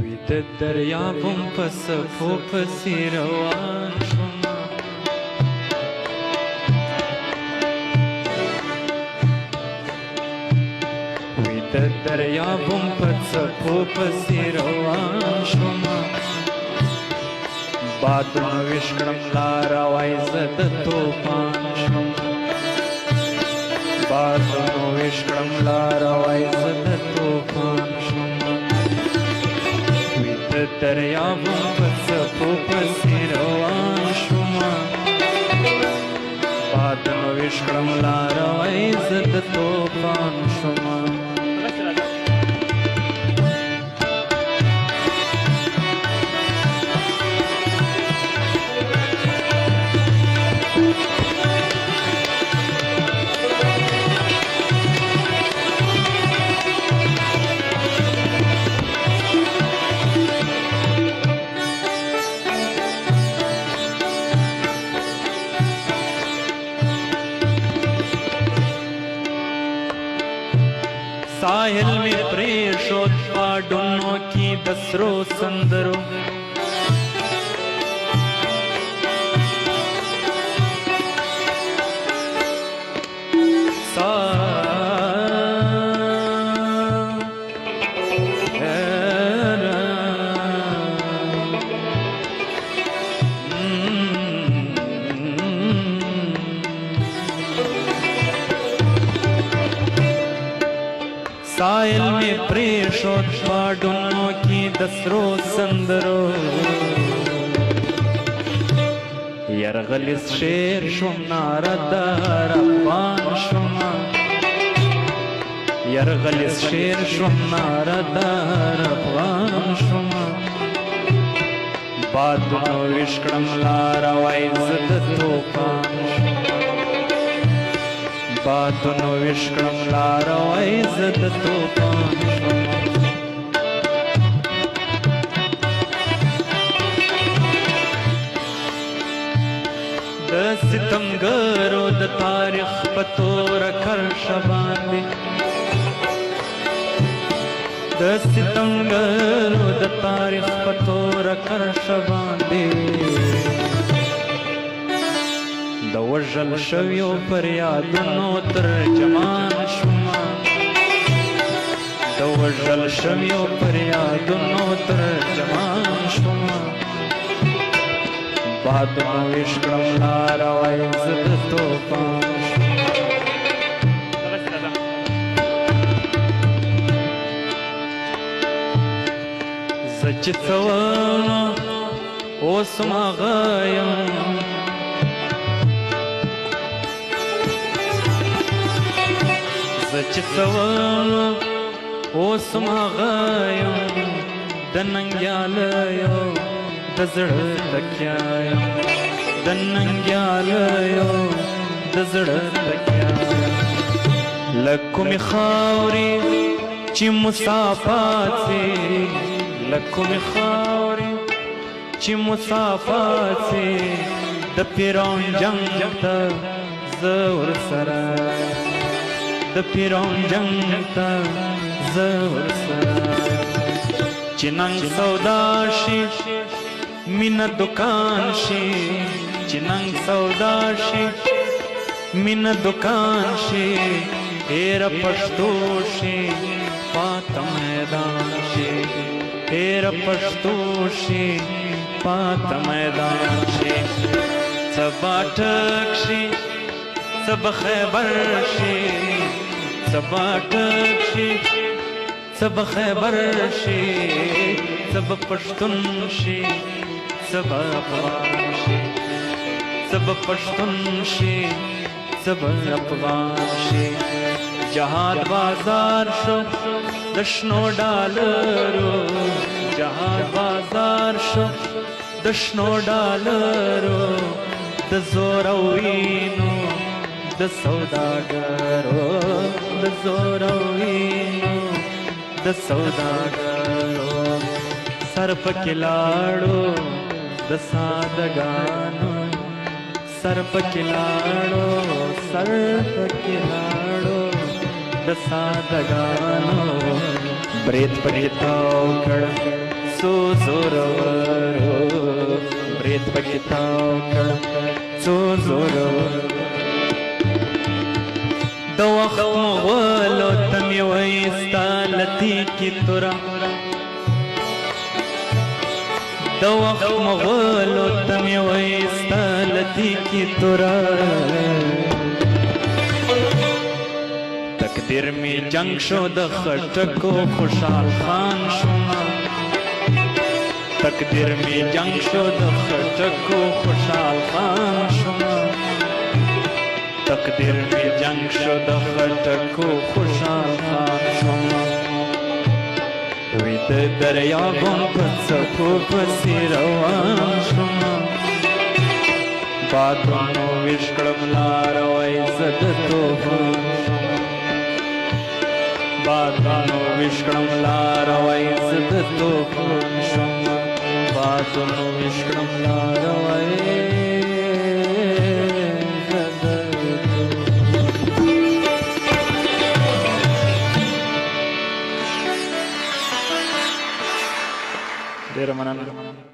وی د دریابم په څپو پسې روان شومه وی د دریابم په څپو پسې روان شومه بادونو ویش کړم لاره وای زه د طوفان شومه بادونو ویش کړم لاره وای زه د طوفان شومه وی د دریابم په څپو پسې روان شومه بادونو ویش کړم لاره وای زه د طوفان شومه साहिल में प्रेषोत पाडुनों की दसरो संदरो साहिल में प्रेषोत पाडुनों की दसरो संदरो यरगलिस शेर शुम नारदार अफगान शुमा यरगलिस शेर शुम नारदार अफगान शुमा बादुनो विश्क्रम लारा वाइज़ तूफान बादुनो विश्क्रम लारा वाइज़ तूफान द सितमगरो द तारीख पतोर कर शबांदे द सितमगरो द तारीख पतोर कर शबांदे द वजल शवियो पर यादनो तर्जमान शुमा द वजल शवियो पर यादनो तर्जमान शुमा बादुनो विश्क्रम लारा वाइज़ तूफान زچتوانا اوسما غایم زچتوانا اوسما غایم دننګیالیو د زړه تکیایم دننګیالیو د زړه تکیایم لکومې خاورې چې مسافات سي لکومې خاورې چې مسافات سي د پیران جنګ ته زه ورسره د پیران جنګ ته زه ورسره چې ننګ سودا شي مینا دکان شي چې ننګ سودا شي مینا دکان شي هیر پښتو شي پات میدان شي هیر پښتو شي پات میدان شي سبا ټک شي سب خیبر شي سبا ټک شي سب خیبر شي سب پښتون شي سب افغان شي سب پښتون شي سب افغان شي جهاد بازار شو د شنو ډالرو جهاد بازار شو د شنو ډالرو د زور او وینو د سوداګرو د زور او وینو د سوداګرو سر پکې لاړو د سادګانو سر پکې لاړو سر پکې لاړو د سادګانو برید پکې تاو کړ څو زورورو برید پکې تاو کړ څو زورورو د وخت مغولو ته مې وایي ستا لتی کې توره د وخت مغولو ته مې وایي ستا لتی کې توره تقدیر می جنگ شو د خټکو خوشحال خان شوما تقدیر می جنگ شو د خټکو خوشحال خان شوما تقدیر می جنگ شو د خټکو خوشحال خان شوما وی د دریابم په څپو پسې روان شوما بادونو ویش کړم لاره وای زه د طوفان شوما بادونو ویش کړم لاره وای زه د طوفان شوما بادونو ویش کړم لاره وای زه د ډېره مننه